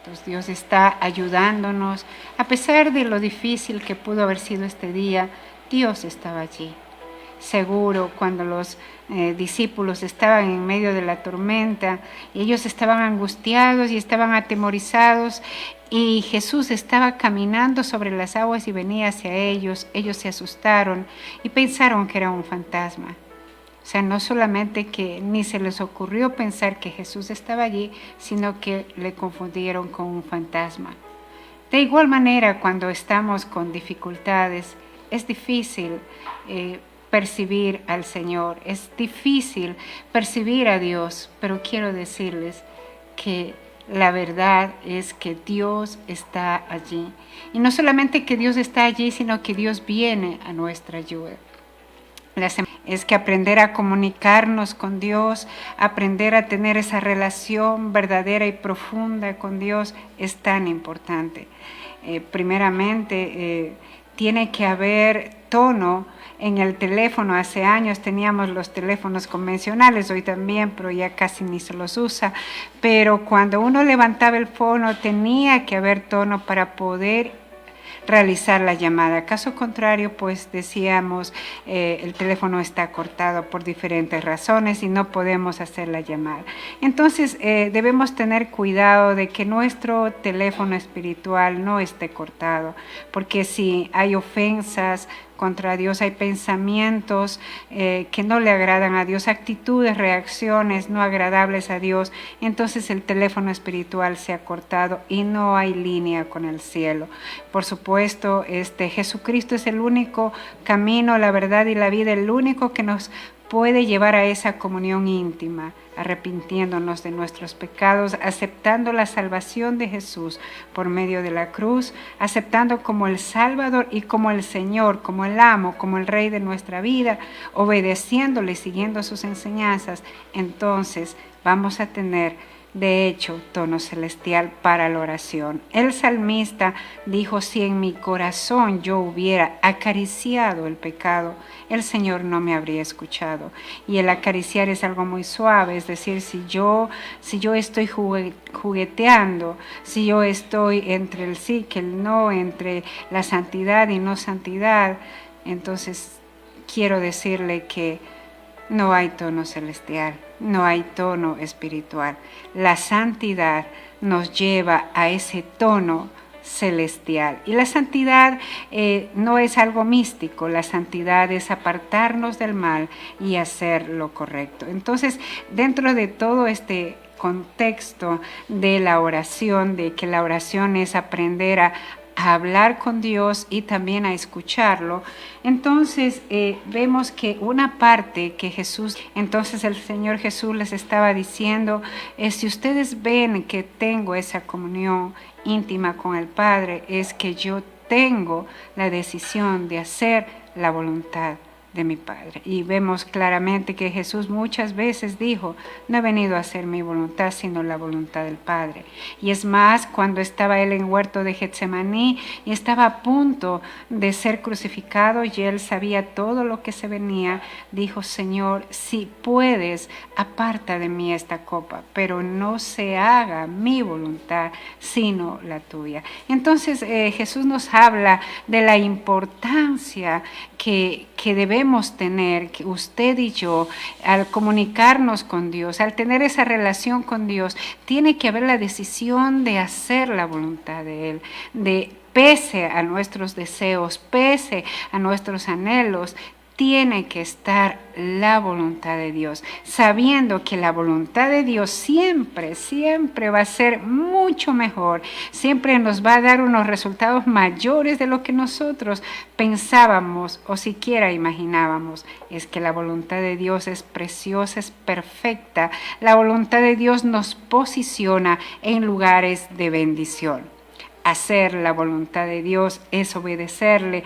nosotros. Dios está ayudándonos. A pesar de lo difícil que pudo haber sido este día, Dios estaba allí. Seguro, cuando los discípulos estaban en medio de la tormenta, ellos estaban angustiados y estaban atemorizados, y Jesús estaba caminando sobre las aguas y venía hacia ellos. Ellos se asustaron y pensaron que era un fantasma. O sea, no solamente que ni se les ocurrió pensar que Jesús estaba allí, sino que le confundieron con un fantasma. De igual manera, cuando estamos con dificultades, es difícil percibir al Señor, es difícil percibir a Dios, pero quiero decirles que la verdad es que Dios está allí. Y no solamente que Dios está allí, sino que Dios viene a nuestra ayuda. Es que aprender a comunicarnos con Dios, aprender a tener esa relación verdadera y profunda con Dios es tan importante. Primeramente, tiene que haber tono en el teléfono. Hace años teníamos los teléfonos convencionales, hoy también, pero ya casi ni se los usa. Pero cuando uno levantaba el fono tenía que haber tono para poder realizar la llamada. Caso contrario, pues decíamos, el teléfono está cortado por diferentes razones y no podemos hacer la llamada. Entonces, debemos tener cuidado de que nuestro teléfono espiritual no esté cortado, porque si hay ofensas contra Dios, hay pensamientos que no le agradan a Dios, actitudes, reacciones no agradables a Dios, entonces el teléfono espiritual se ha cortado y no hay línea con el cielo. Por supuesto, Jesucristo es el único camino, la verdad y la vida, el único que nos puede llevar a esa comunión íntima, arrepintiéndonos de nuestros pecados, aceptando la salvación de Jesús por medio de la cruz, aceptando como el Salvador y como el Señor, como el amo, como el Rey de nuestra vida, obedeciéndole y siguiendo sus enseñanzas. Entonces vamos a tener, de hecho, tono celestial para la oración. El salmista dijo: si en mi corazón yo hubiera acariciado el pecado, el Señor no me habría escuchado. Y el acariciar es algo muy suave, es decir, si yo estoy jugueteando, si yo estoy entre el sí que el no, entre la santidad y no santidad, entonces quiero decirle que no hay tono celestial, no hay tono espiritual. La santidad nos lleva a ese tono celestial. Y la santidad no es algo místico, la santidad es apartarnos del mal y hacer lo correcto. Entonces, dentro de todo este contexto de la oración, de que la oración es aprender a hablar con Dios y también a escucharlo, entonces vemos que una parte que entonces el Señor Jesús les estaba diciendo, si ustedes ven que tengo esa comunión íntima con el Padre, es que yo tengo la decisión de hacer la voluntad de mi Padre. Y vemos claramente que Jesús muchas veces dijo: no he venido a hacer mi voluntad, sino la voluntad del Padre. Y es más, cuando estaba él en huerto de Getsemaní y estaba a punto de ser crucificado y él sabía todo lo que se venía, dijo: Señor, si puedes, aparta de mí esta copa, pero no se haga mi voluntad, sino la tuya. Entonces Jesús nos habla de la importancia que debemos tener, que usted y yo, al comunicarnos con Dios, al tener esa relación con Dios, tiene que haber la decisión de hacer la voluntad de Él, de pese a nuestros deseos, pese a nuestros anhelos, tiene que estar la voluntad de Dios, sabiendo que la voluntad de Dios siempre, siempre va a ser mucho mejor, siempre nos va a dar unos resultados mayores de lo que nosotros pensábamos o siquiera imaginábamos. Es que la voluntad de Dios es preciosa, es perfecta. La voluntad de Dios nos posiciona en lugares de bendición. Hacer la voluntad de Dios es obedecerle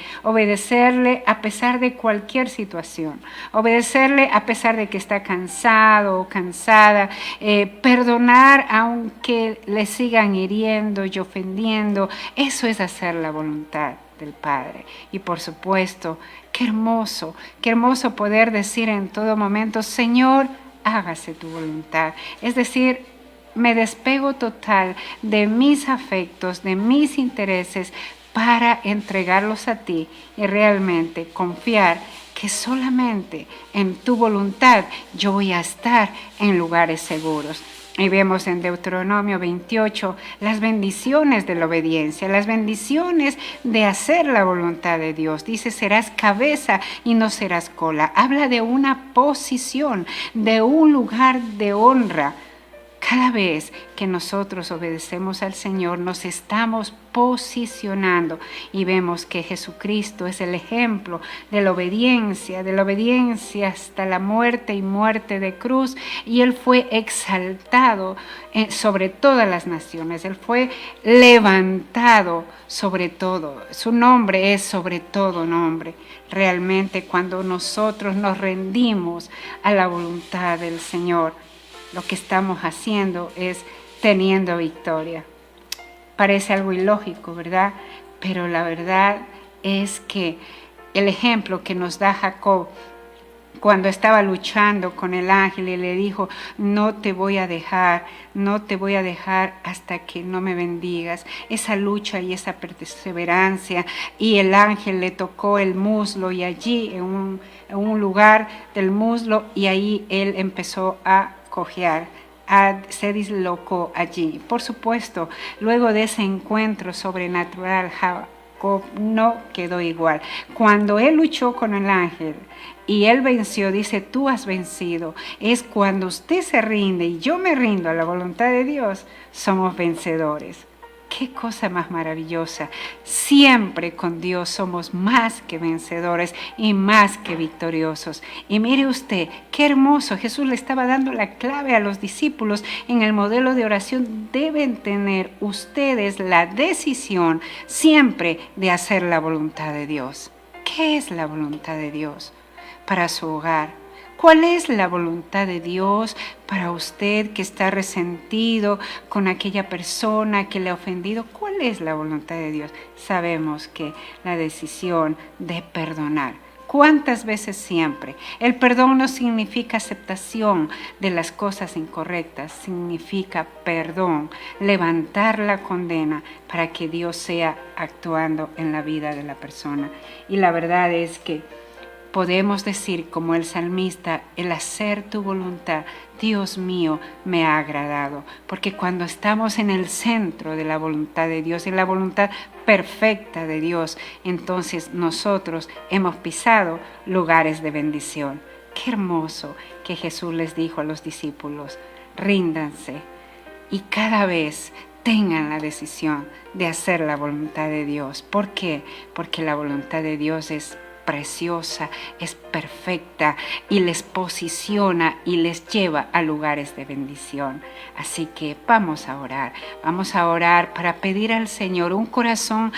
a pesar de cualquier situación, obedecerle a pesar de que está cansado o cansada, perdonar aunque le sigan hiriendo y ofendiendo. Eso es hacer la voluntad del Padre. Y por supuesto, qué hermoso poder decir en todo momento: Señor, hágase tu voluntad. Es decir, me despego total de mis afectos, de mis intereses, para entregarlos a ti y realmente confiar que solamente en tu voluntad yo voy a estar en lugares seguros. Y vemos en Deuteronomio 28 las bendiciones de la obediencia, las bendiciones de hacer la voluntad de Dios. Dice, serás cabeza y no serás cola. Habla de una posición, de un lugar de honra. Cada vez que nosotros obedecemos al Señor, nos estamos posicionando y vemos que Jesucristo es el ejemplo de la obediencia hasta la muerte y muerte de cruz, y Él fue exaltado sobre todas las naciones, Él fue levantado sobre todo, su nombre es sobre todo nombre. Realmente cuando nosotros nos rendimos a la voluntad del Señor, lo que estamos haciendo es teniendo victoria. Parece algo ilógico, ¿verdad? Pero la verdad es que el ejemplo que nos da Jacob cuando estaba luchando con el ángel y le dijo, no te voy a dejar hasta que no me bendigas. Esa lucha y esa perseverancia, y el ángel le tocó el muslo, y allí en un lugar del muslo, y ahí él empezó a cojear, se dislocó allí. Por supuesto, luego de ese encuentro sobrenatural, Jacob no quedó igual. Cuando él luchó con el ángel y él venció, dice, tú has vencido. Es cuando usted se rinde y yo me rindo a la voluntad de Dios, somos vencedores. Qué cosa más maravillosa. Siempre con Dios somos más que vencedores y más que victoriosos. Y mire usted, qué hermoso. Jesús le estaba dando la clave a los discípulos en el modelo de oración. Deben tener ustedes la decisión siempre de hacer la voluntad de Dios. ¿Qué es la voluntad de Dios para su hogar? ¿Cuál es la voluntad de Dios para usted que está resentido con aquella persona que le ha ofendido? ¿Cuál es la voluntad de Dios? Sabemos que la decisión de perdonar. ¿Cuántas veces? Siempre. El perdón no significa aceptación de las cosas incorrectas, significa perdón, levantar la condena para que Dios sea actuando en la vida de la persona. Y la verdad es que podemos decir como el salmista, el hacer tu voluntad, Dios mío, me ha agradado. Porque cuando estamos en el centro de la voluntad de Dios, en la voluntad perfecta de Dios, entonces nosotros hemos pisado lugares de bendición. Qué hermoso que Jesús les dijo a los discípulos, ríndanse y cada vez tengan la decisión de hacer la voluntad de Dios. ¿Por qué? Porque la voluntad de Dios es preciosa, es perfecta y les posiciona y les lleva a lugares de bendición. Así que vamos a orar para pedir al Señor un corazón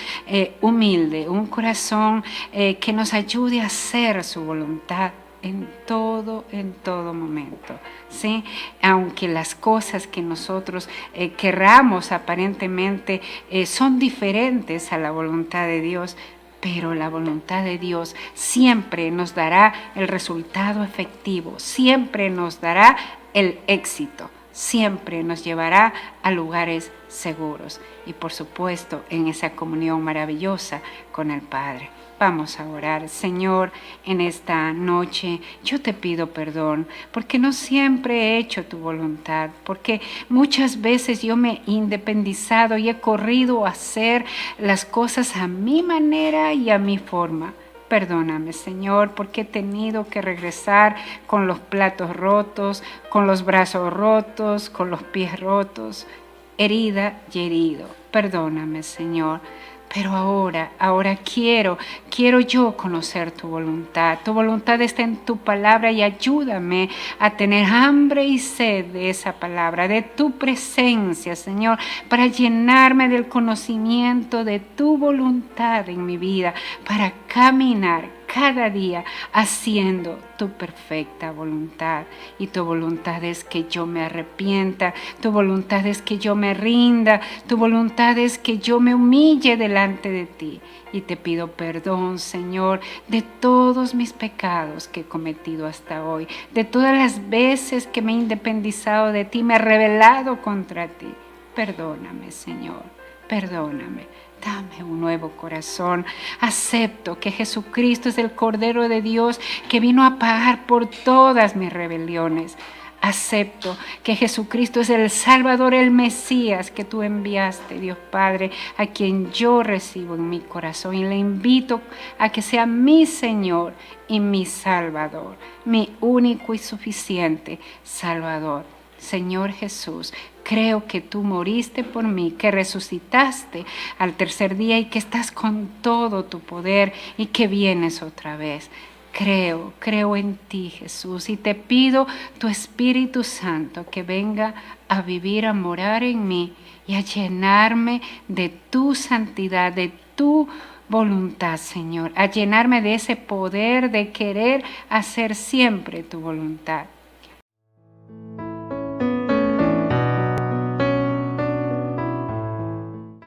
humilde, un corazón que nos ayude a hacer su voluntad en todo momento, ¿sí? Aunque las cosas que nosotros querramos aparentemente son diferentes a la voluntad de Dios, pero la voluntad de Dios siempre nos dará el resultado efectivo, siempre nos dará el éxito, siempre nos llevará a lugares seguros y por supuesto en esa comunión maravillosa con el Padre. Vamos a orar. Señor, en esta noche yo te pido perdón porque no siempre he hecho tu voluntad, porque muchas veces yo me he independizado y he corrido a hacer las cosas a mi manera y a mi forma. Perdóname, Señor, porque he tenido que regresar con los platos rotos, con los brazos rotos, con los pies rotos, herida y herido. Perdóname, Señor. Pero ahora quiero yo conocer tu voluntad. Tu voluntad está en tu palabra y ayúdame a tener hambre y sed de esa palabra, de tu presencia, Señor, para llenarme del conocimiento de tu voluntad en mi vida, para caminar cada día haciendo tu perfecta voluntad. Y tu voluntad es que yo me arrepienta, tu voluntad es que yo me rinda, tu voluntad es que yo me humille delante de ti. Y te pido perdón, Señor, de todos mis pecados que he cometido hasta hoy, de todas las veces que me he independizado de ti, me he rebelado contra ti. Perdóname, Señor, perdóname. Dame un nuevo corazón. Acepto que Jesucristo es el Cordero de Dios que vino a pagar por todas mis rebeliones. Acepto que Jesucristo es el Salvador, el Mesías que tú enviaste, Dios Padre, a quien yo recibo en mi corazón y le invito a que sea mi Señor y mi Salvador, mi único y suficiente Salvador. Señor Jesús, creo que tú moriste por mí, que resucitaste al tercer día y que estás con todo tu poder y que vienes otra vez. Creo en ti, Jesús, y te pido tu Espíritu Santo que venga a vivir, a morar en mí y a llenarme de tu santidad, de tu voluntad, Señor, a llenarme de ese poder de querer hacer siempre tu voluntad.